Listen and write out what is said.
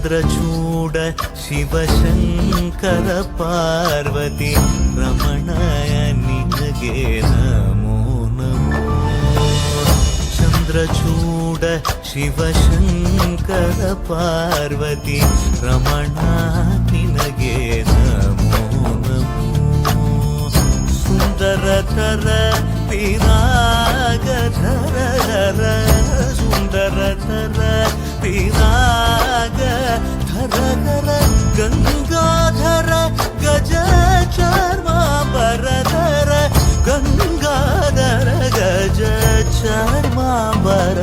ಚಂದ್ರಚೂಡ ಶಿವಶಂಕರ ಪಾರ್ವತಿ ರಮಣಯ ನಿನಗೆ ನಮೋ ನಮೋ. ಚಂದ್ರಚೂಡ ಶಿವಶಂಕರ ಪಾರ್ವತಿ ರಮಣ ನಿನಗೆ ನಮೋ ನಮೋ. ಸುಂದರತರ ವಿರಾಗಧರ ಸುಂದರತರ ವಿರಾಗ ಧರ ಗಂಗಾಧರ ಗಜ ಚರ್ಮಾಂಬರಧರ ಗಂಗಾಧರ ಗಜ ಚರ್ಮಾಂಬರಧರ